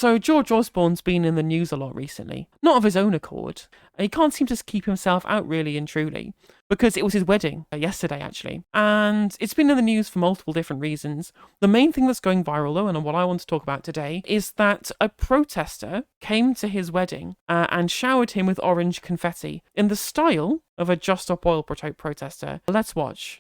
So George Osborne's been in the news a lot recently, not of his own accord. He can't seem to keep himself out really and truly, because it was his wedding yesterday actually, and it's been in the news for multiple different reasons. The main thing that's going viral though, and what I want to talk about today, is that a protester came to his wedding and showered him with orange confetti in the style of a Just Stop Oil protester. Let's watch.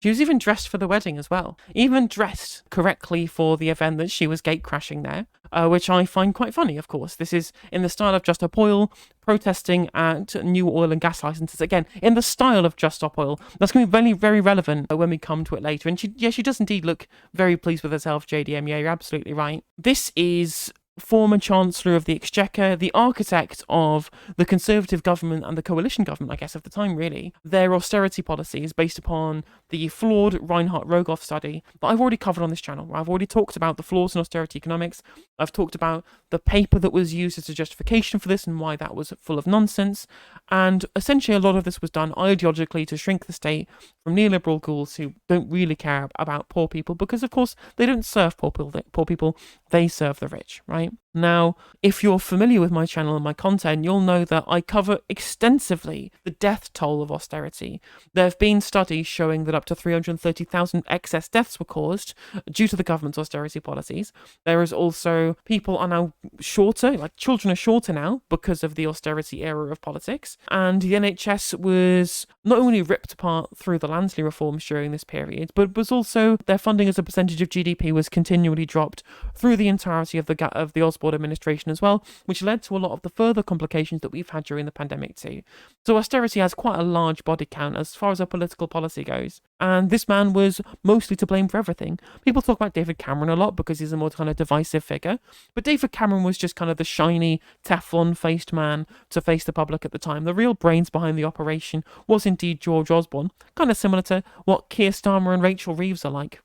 She was even dressed for the wedding as well. Even dressed correctly for the event that she was gate crashing there, which I find quite funny, of course. This is in the style of Just Stop Oil, protesting at new oil and gas licenses. Again, in the style of Just Stop Oil. That's going to be very, very relevant when we come to it later. And she does indeed look very pleased with herself, JDM. Yeah, you're absolutely right. This is former Chancellor of the Exchequer, the architect of the Conservative government and the coalition government, I guess, of the time, really. Their austerity policies based upon the flawed Reinhardt-Rogoff study that I've already covered on this channel, where I've already talked about the flaws in austerity economics. I've talked about the paper that was used as a justification for this and why that was full of nonsense. And essentially, a lot of this was done ideologically to shrink the state from neoliberal ghouls who don't really care about poor people, because, of course, they don't serve poor people, they serve the rich, right? Now, if you're familiar with my channel and my content, you'll know that I cover extensively the death toll of austerity. There have been studies showing that up to 330,000 excess deaths were caused due to the government's austerity policies. There is also, people are now shorter, like children are shorter now because of the austerity era of politics. And the NHS was not only ripped apart through the Lansley reforms during this period, but was also, their funding as a percentage of GDP was continually dropped through the entirety of the Osborne administration as well, which led to a lot of the further complications that we've had during the pandemic too. So austerity has quite a large body count as far as a political policy goes. And this man was mostly to blame for everything. People talk about David Cameron a lot because he's a more kind of divisive figure, but David Cameron was just kind of the shiny, Teflon-faced man to face the public at the time. The real brains behind the operation was indeed George Osborne, kind of similar to what Keir Starmer and Rachel Reeves are like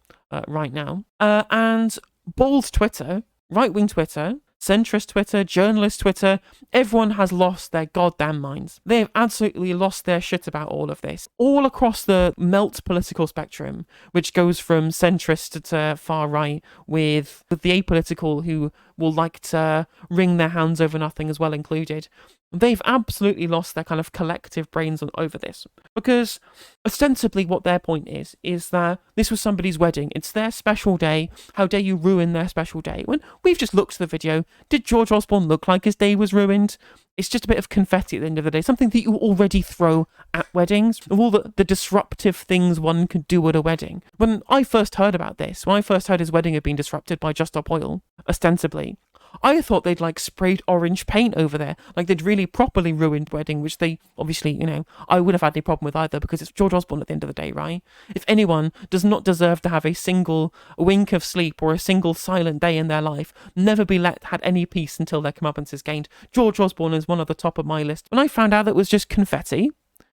right now. And bold Twitter, right-wing Twitter, centrist Twitter, journalist Twitter, everyone has lost their goddamn minds. They have absolutely lost their shit about all of this. All across the melt political spectrum, which goes from centrist to far right, with the apolitical who will like to wring their hands over nothing as well included. They've absolutely lost their kind of collective brains over this. Because ostensibly what their point is that this was somebody's wedding. It's their special day. How dare you ruin their special day? When we've just looked at the video, did George Osborne look like his day was ruined? It's just a bit of confetti at the end of the day, something that you already throw at weddings, of all the disruptive things one could do at a wedding. When I first heard about this, when I first heard his wedding had been disrupted by Just Stop Oil, ostensibly, I thought they'd like sprayed orange paint over there, like they'd really properly ruined wedding, which they obviously, I wouldn't have had any problem with either, because it's George Osborne at the end of the day, right? If anyone does not deserve to have a single wink of sleep or a single silent day in their life, never be had any peace until their comeuppance is gained, George Osborne is one of the top of my list. When I found out that it was just confetti,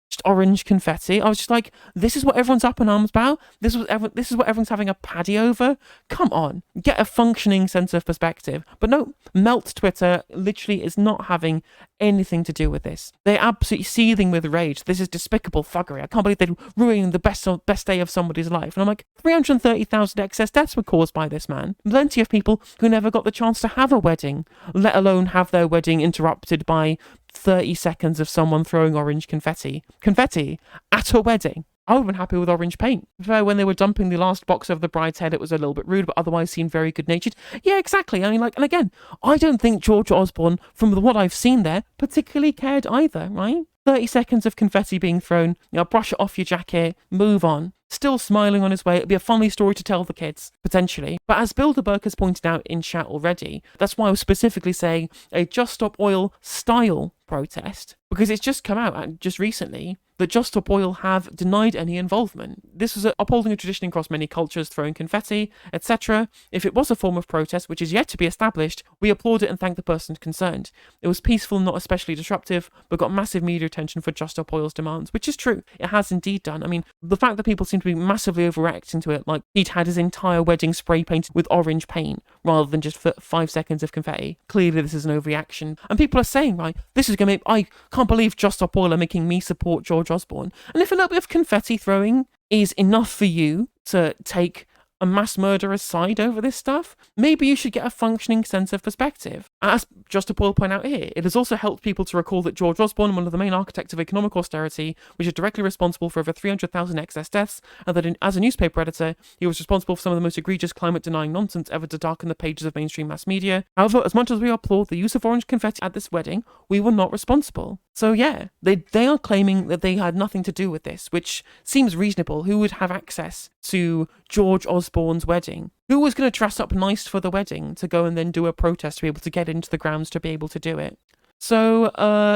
just orange confetti, I was just like, this is what everyone's up in arms about? This is what everyone's having a paddy over? Come on, get a functioning sense of perspective. But no, melt Twitter literally is not having anything to do with this. They're absolutely seething with rage. This is despicable thuggery. I can't believe they're ruining the best day of somebody's life. And I'm like, 330,000 excess deaths were caused by this man. Plenty of people who never got the chance to have a wedding, let alone have their wedding interrupted by 30 seconds of someone throwing orange confetti. Confetti at a wedding. I would have been happy with orange paint. When they were dumping the last box over the bride's head, it was a little bit rude, but otherwise seemed very good-natured. Yeah, exactly. I mean, and again, I don't think George Osborne, from what I've seen there, particularly cared either, right? 30 seconds of confetti being thrown, brush it off your jacket, move on. Still smiling on his way. It'd be a funny story to tell the kids, potentially. But as Bilderberg has pointed out in chat already, that's why I was specifically saying a Just Stop Oil style protest, because it's just come out just recently that Just Stop Oil have denied any involvement. This was upholding a tradition across many cultures, throwing confetti, etc. If it was a form of protest, which is yet to be established, we applaud it and thank the person concerned. It was peaceful, not especially disruptive, but got massive media attention for Just Stop Oil's demands, which is true. It has indeed done. I mean, the fact that people seem to be massively overreacting to it, like he'd had his entire wedding spray painted with orange paint rather than just 5 seconds of confetti. Clearly, this is an overreaction. And people are saying, right, this is going to make, I can't believe Just Stop Oil are making me support George Osborne. And if a little bit of confetti throwing is enough for you to take a mass murderer's side over this stuff, maybe you should get a functioning sense of perspective. As Just to point out here, it has also helped people to recall that George Osborne, one of the main architects of economic austerity, which is directly responsible for over 300,000 excess deaths, and that as a newspaper editor, he was responsible for some of the most egregious climate-denying nonsense ever to darken the pages of mainstream mass media. However, as much as we applaud the use of orange confetti at this wedding, we were not responsible. So yeah, they are claiming that they had nothing to do with this, which seems reasonable. Who would have access to George Osborne's wedding? Who was going to dress up nice for the wedding to go and then do a protest to be able to get into the grounds to be able to do it? So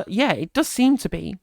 yeah, it does seem to be.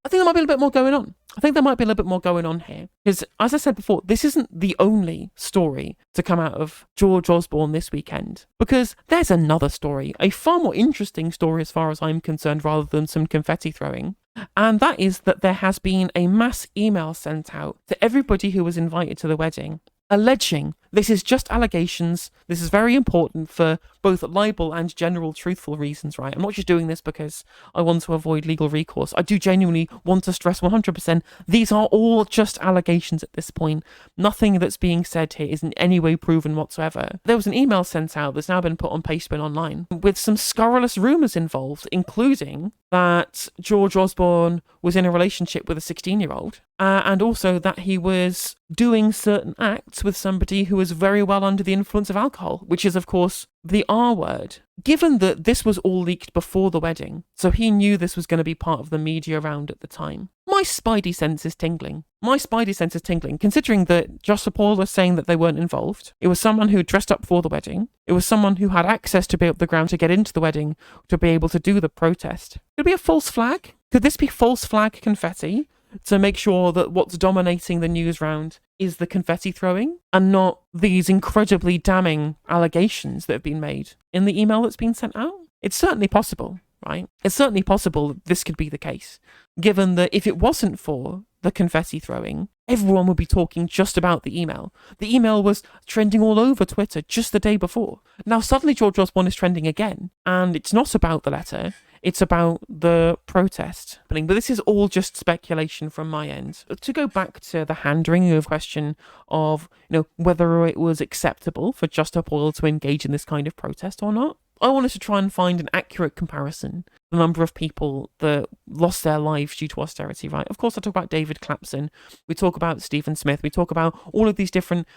I think there might be a little bit more going on. I think there might be a little bit more going on here. Because, as I said before, this isn't the only story to come out of George Osborne this weekend. Because there's another story, a far more interesting story as far as I'm concerned, rather than some confetti throwing. And that is that there has been a mass email sent out to everybody who was invited to the wedding, alleging this is just allegations. This is very important for both libel and general truthful reasons, right? I'm not just doing this because I want to avoid legal recourse. I do genuinely want to stress 100%, these are all just allegations at this point. Nothing that's being said here is in any way proven whatsoever. There was an email sent out that's now been put on Pastebin Online with some scurrilous rumours involved, including that George Osborne was in a relationship with a 16-year-old, and also that he was doing certain acts with somebody who was very well under the influence of alcohol, which is, of course, the R word. Given that this was all leaked before the wedding, so he knew this was going to be part of the media round at the time, my spidey sense is tingling. My spidey sense is tingling, considering that Just Paul was saying that they weren't involved. It was someone who dressed up for the wedding. It was someone who had access to be up the ground to get into the wedding, to be able to do the protest. Could it be a false flag? Could this be false flag confetti? To make sure that what's dominating the news round is the confetti throwing and not these incredibly damning allegations that have been made in the email that's been sent out? It's certainly possible, right? It's certainly possible that this could be the case, given that if it wasn't for the confetti throwing, everyone would be talking just about the email. The email was trending all over Twitter just the day before. Now suddenly George Osborne is trending again, and it's not about the letter. It's about the protest. But this is all just speculation from my end. To go back to the hand-wringing of question of, whether it was acceptable for Just Stop Oil to engage in this kind of protest or not, I wanted to try and find an accurate comparison. The number of people that lost their lives due to austerity, right? Of course, I talk about David Clapson. We talk about Stephen Smith. We talk about all of these different,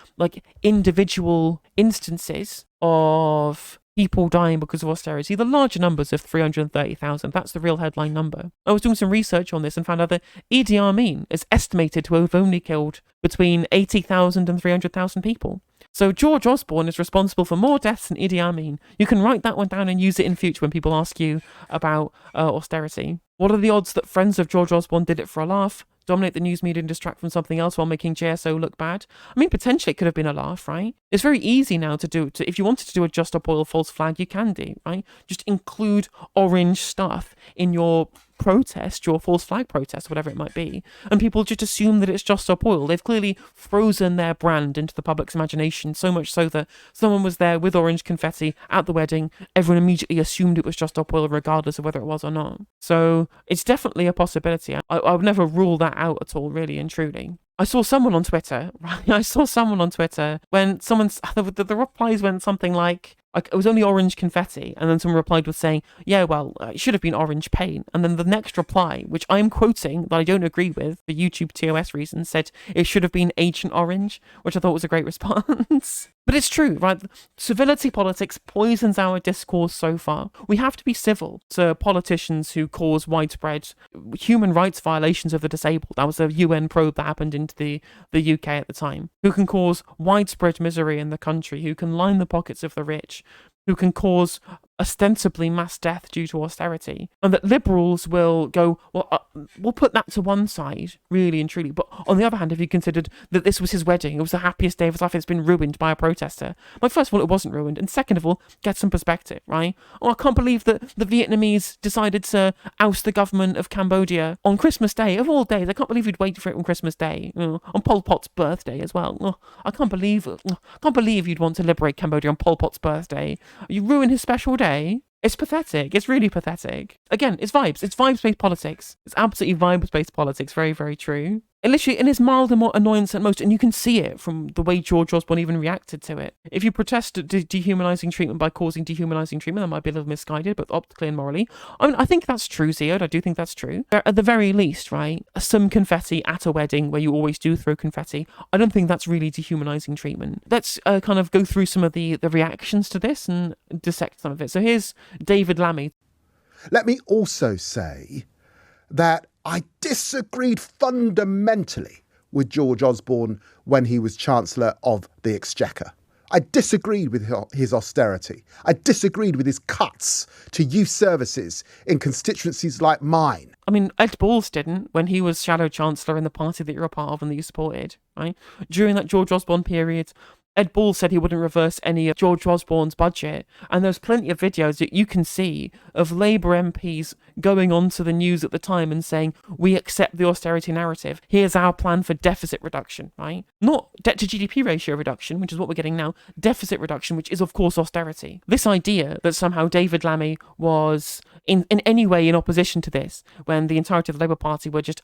individual instances of people dying because of austerity. The larger numbers of 330,000, that's the real headline number. I was doing some research on this and found out that Idi Amin is estimated to have only killed between 80,000 and 300,000 people. So George Osborne is responsible for more deaths than Idi Amin. You can write that one down and use it in future when people ask you about austerity. What are the odds that friends of George Osborne did it for a laugh, dominate the news media and distract from something else while making JSO look bad? I mean, potentially it could have been a laugh, right? It's very easy now to do. If you wanted to do a Just Stop Oil false flag, you can do, right? Just include orange stuff in your protest, your false flag protest, whatever it might be, and people just assume that it's Just Stop Oil. They've clearly frozen their brand into the public's imagination, so much so that someone was there with orange confetti at the wedding, everyone immediately assumed it was Just Stop Oil regardless of whether it was or not. So it's definitely a possibility. I would never rule that out at all, really and truly. I saw someone on Twitter, when the replies went something like it was only orange confetti, and then someone replied with saying, yeah, well, it should have been orange paint. And then the next reply, which I'm quoting, that I don't agree with for YouTube TOS reasons, said it should have been Agent Orange, which I thought was a great response. But it's true, right? Civility politics poisons our discourse so far. We have to be civil to politicians who cause widespread human rights violations of the disabled. That was a UN probe that happened into the UK at the time. Who can cause widespread misery in the country, who can line the pockets of the rich, who can cause ostensibly mass death due to austerity, and that liberals will go, well, we'll put that to one side, really and truly. But on the other hand, have you considered that this was his wedding? It was the happiest day of his life. It's been ruined by a protester. Like, first of all, it wasn't ruined, and second of all, get some perspective, right? Oh, I can't believe that the Vietnamese decided to oust the government of Cambodia on Christmas Day, of all days. I can't believe you'd wait for it on Christmas Day, on Pol Pot's birthday as well. I can't believe you'd want to liberate Cambodia on Pol Pot's birthday. You ruin his special day. It's pathetic. It's really pathetic. Again, it's vibes. It's vibes-based politics. It's absolutely vibes-based politics. Very, very true. It literally, it is milder more annoyance at most, and you can see it from the way George Osborne even reacted to it. If you protest dehumanising treatment by causing dehumanising treatment, that might be a little misguided, but optically and morally. I mean, I think that's true, Ziod. I do think that's true. At the very least, right, some confetti at a wedding where you always do throw confetti, I don't think that's really dehumanising treatment. Let's kind of go through some of the reactions to this and dissect some of it. So here's David Lammy. Let me also say that I disagreed fundamentally with George Osborne when he was Chancellor of the Exchequer. I disagreed with his austerity. I disagreed with his cuts to youth services in constituencies like mine. I mean, Ed Balls didn't when he was Shadow Chancellor in the party that you're a part of and that you supported, right? During that George Osborne period, Ed Balls said he wouldn't reverse any of George Osborne's budget, and there's plenty of videos that you can see of Labour MPs going on to the news at the time and saying, we accept the austerity narrative, here's our plan for deficit reduction, right? Not debt to GDP ratio reduction, which is what we're getting now, deficit reduction, which is of course austerity. This idea that somehow David Lammy was in any way in opposition to this, when the entirety of the Labour Party were just,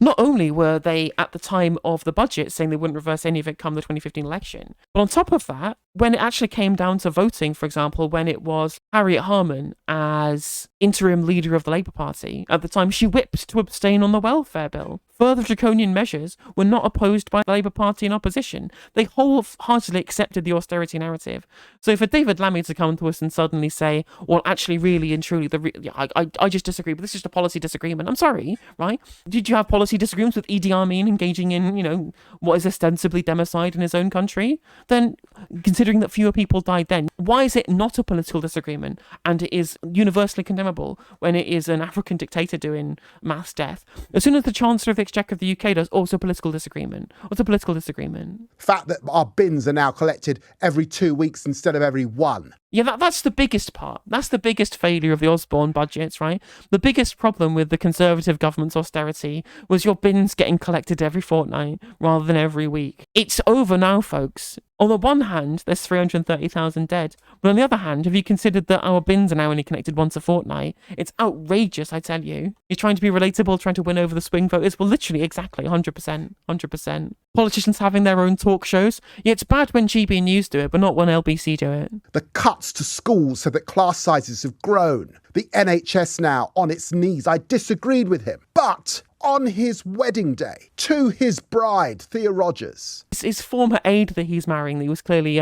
not only were they at the time of the budget saying they wouldn't reverse any of it come the 2015 election, but on top of that, when it actually came down to voting, for example, when it was Harriet Harman as interim leader of the Labour Party, at the time she whipped to abstain on the welfare bill. Further draconian measures were not opposed by the Labour Party in opposition. They wholeheartedly accepted the austerity narrative. So for David Lammy to come to us and suddenly say, well, actually, really and truly, I just disagree, but this is just a policy disagreement. I'm sorry, right? Did you have policy disagreements with Idi Amin engaging in, what is ostensibly democide in his own country? Then, considering that fewer people died then, why is it not a political disagreement and it is universally condemnable when it is an African dictator doing mass death? As soon as the Chancellor of the Exchequer of the UK does, it's a political disagreement. What's a political disagreement? Fact that our bins are now collected every 2 weeks instead of every one. Yeah, that's the biggest part. That's the biggest failure of the Osborne budgets, right? The biggest problem with the Conservative government's austerity was your bins getting collected every fortnight rather than every week. It's over now, folks. On the one hand, there's 330,000 dead. But on the other hand, have you considered that our bins are now only connected once a fortnight? It's outrageous, I tell you. You're trying to be relatable, trying to win over the swing voters. Well, literally, exactly, 100%. 100%. Politicians having their own talk shows. Yeah, it's bad when GB News do it, but not when LBC do it. The cuts to schools so that class sizes have grown. The NHS now on its knees. I disagreed with him. But on his wedding day, to his bride, Thea Rogers. His former aide that he's marrying, that he was clearly,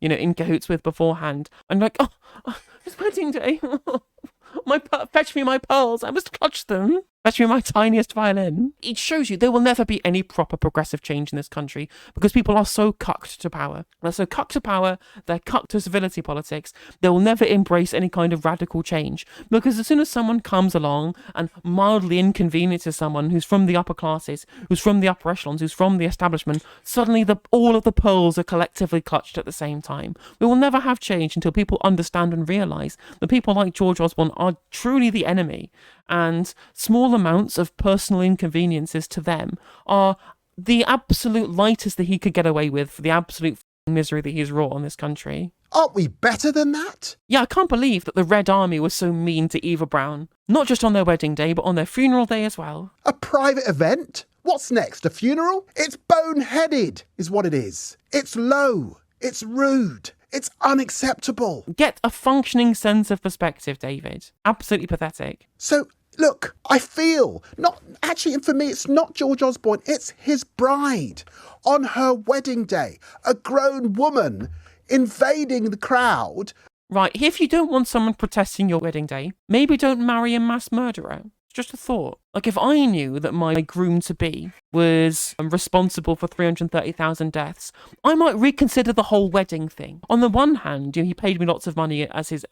in cahoots with beforehand. I'm like, his wedding day. Fetch me my pearls. I must clutch them. Fetch me my tiniest violin. It shows you there will never be any proper progressive change in this country because people are so cucked to power. They're so cucked to power, they're cucked to civility politics, they will never embrace any kind of radical change because as soon as someone comes along and mildly inconveniences someone who's from the upper classes, who's from the upper echelons, who's from the establishment, suddenly all of the pearls are collectively clutched at the same time. We will never have change until people understand and realise that people like George Osborne are truly the enemy, and small amounts of personal inconveniences to them are the absolute lightest that he could get away with for the absolute misery that he's wrought on this country. Aren't we better than that? Yeah, I can't believe that the Red Army was so mean to Eva Brown. Not just on their wedding day, but on their funeral day as well. A private event? What's next, a funeral? It's boneheaded, is what it is. It's low. It's rude. It's unacceptable. Get a functioning sense of perspective, David. Absolutely pathetic. So, look, I feel, and for me, it's not George Osborne, it's his bride. On her wedding day, a grown woman invading the crowd. Right, if you don't want someone protesting your wedding day, maybe don't marry a mass murderer. Just a thought. Like, if I knew that my groom-to-be was responsible for 330,000 deaths, I might reconsider the whole wedding thing. On the one hand, he paid me lots of money as his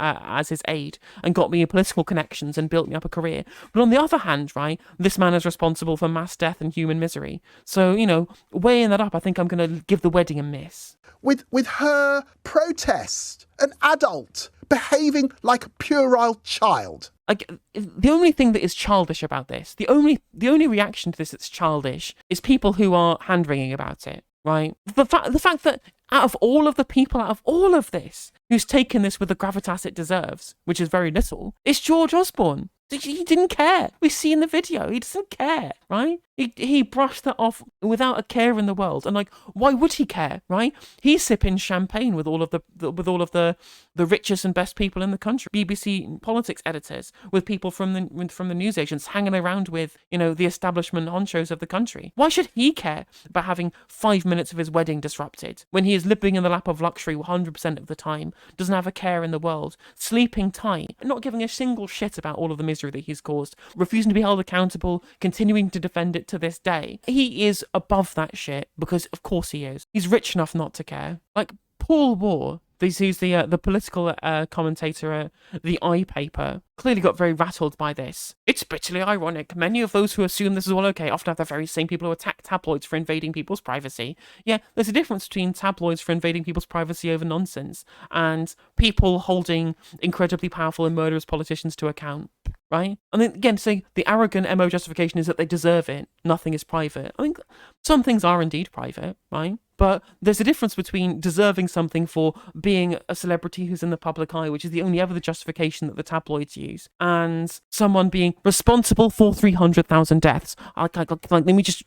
aide and got me political connections and built me up a career. But on the other hand, right, this man is responsible for mass death and human misery. So, weighing that up, I think I'm going to give the wedding a miss. With her protest, an adult behaving like a puerile child. Like, the only thing that is childish about this, the only reaction to this that's childish is people who are hand-wringing about it, right? The fact that out of all of the people, out of all of this, who's taken this with the gravitas it deserves, which is very little, it's George Osborne. He didn't care. We see in the video, he doesn't care, right? He brushed that off without a care in the world. And why would he care, right? He's sipping champagne with all of the richest and best people in the country. BBC politics editors, with people from the news agents, hanging around with, the establishment honchos of the country. Why should he care about having 5 minutes of his wedding disrupted when he is living in the lap of luxury 100% of the time, doesn't have a care in the world, sleeping tight, not giving a single shit about all of the misery that he's caused, refusing to be held accountable, continuing to defend it to this day? He is above that shit, because of course he is. He's rich enough not to care. Like Paul Waugh, who's the political commentator at the iPaper, clearly got very rattled by this. It's bitterly ironic. Many of those who assume this is all okay often have the very same people who attack tabloids for invading people's privacy. Yeah, there's a difference between tabloids for invading people's privacy over nonsense and people holding incredibly powerful and murderous politicians to account. Right? And then again, saying the arrogant MO justification is that they deserve it. Nothing is private. I think some things are indeed private, right? But there's a difference between deserving something for being a celebrity who's in the public eye, which is the only ever the justification that the tabloids use, and someone being responsible for 300,000 deaths. Let me just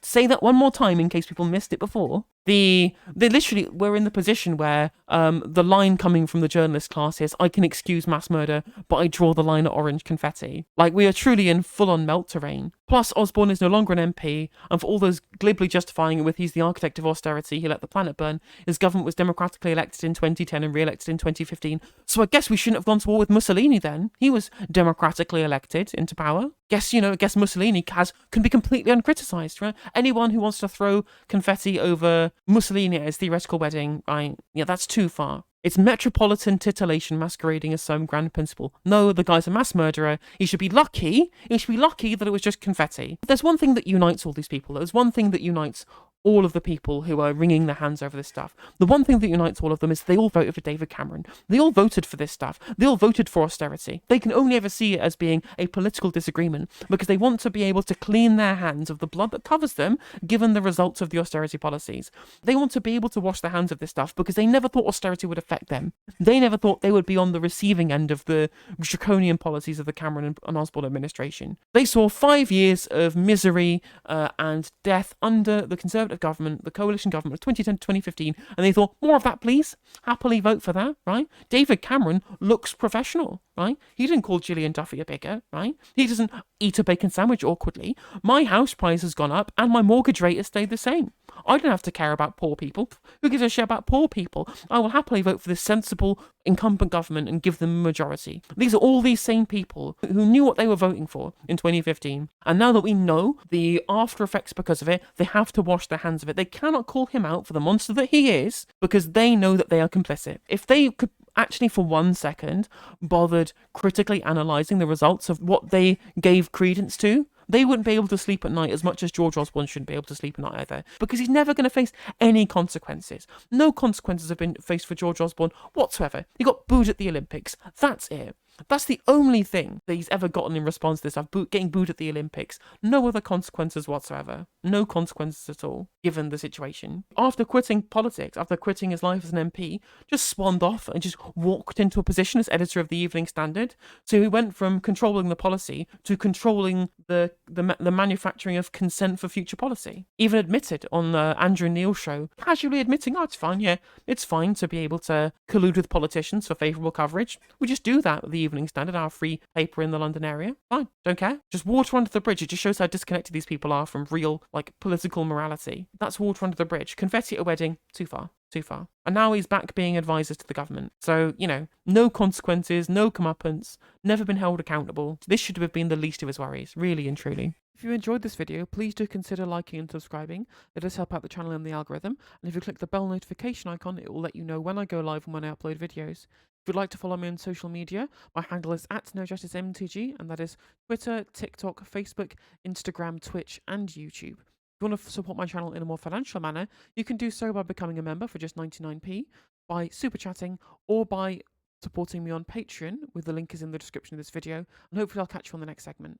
say that one more time in case people missed it before. They literally were in the position where the line coming from the journalist class is, I can excuse mass murder, but I draw the line at orange confetti. Like, we are truly in full-on melt terrain. Plus, Osborne is no longer an MP, and for all those glibly justifying it with he's the architect of austerity, he let the planet burn, his government was democratically elected in 2010 and re-elected in 2015, so I guess we shouldn't have gone to war with Mussolini then. He was democratically elected into power. Guess Mussolini can be completely uncriticised, right? Anyone who wants to throw confetti over Mussolini at his theoretical wedding, right? Yeah, that's too far. It's metropolitan titillation masquerading as some grand principle. No, the guy's a mass murderer. He should be lucky. He should be lucky that it was just confetti. There's one thing that unites all these people. There's one thing that unites all of the people who are wringing their hands over this stuff. The one thing that unites all of them is they all voted for David Cameron. They all voted for this stuff. They all voted for austerity. They can only ever see it as being a political disagreement because they want to be able to clean their hands of the blood that covers them, given the results of the austerity policies. They want to be able to wash their hands of this stuff because they never thought austerity would affect them. They never thought they would be on the receiving end of the draconian policies of the Cameron and Osborne administration. They saw 5 years of misery and death under the Conservative government, the coalition government of 2010 to 2015, and they thought, more of that please, happily vote for that, right? David Cameron looks professional, right? He didn't call Gillian Duffy a bigot, right? He doesn't eat a bacon sandwich awkwardly. My house price has gone up and my mortgage rate has stayed the same. I don't have to care about poor people. Who gives a shit about poor people? I will happily vote for this sensible incumbent government and give them a majority. These are all these same people who knew what they were voting for in 2015. And now that we know the after effects because of it, they have to wash their hands of it. They cannot call him out for the monster that he is because they know that they are complicit. If they could actually for 1 second bothered critically analysing the results of what they gave credence to, they wouldn't be able to sleep at night as much as George Osborne shouldn't be able to sleep at night either, because he's never going to face any consequences. No consequences have been faced for George Osborne whatsoever. He got booed at the Olympics. That's it. That's the only thing that he's ever gotten in response to this, getting booed at the Olympics. No other consequences whatsoever. No consequences at all, given the situation. After quitting politics, after quitting his life as an MP, just swanned off and just walked into a position as editor of the Evening Standard. So he went from controlling the policy to controlling the manufacturing of consent for future policy. Even admitted on the Andrew Neil show, casually admitting, it's fine to be able to collude with politicians for favourable coverage. We just do that with the Evening Standard, our free paper in the London area. Fine, don't care. Just water under the bridge. It just shows how disconnected these people are from real, like, political morality. That's water under the bridge. Confetti at a wedding, too far. Too far. And now he's back being advisor to the government. So, you know, no consequences, no comeuppance, never been held accountable. This should have been the least of his worries, really and truly. If you enjoyed this video, please do consider liking and subscribing. It does help out the channel and the algorithm. And if you click the bell notification icon, it will let you know when I go live and when I upload videos. If you'd like to follow me on social media, my handle is @NoJusticeMTG, and that is Twitter, TikTok, Facebook, Instagram, Twitch, and YouTube. If you want to support my channel in a more financial manner, you can do so by becoming a member for just 99p, by super chatting, or by supporting me on Patreon, with the link is in the description of this video, and hopefully I'll catch you on the next segment.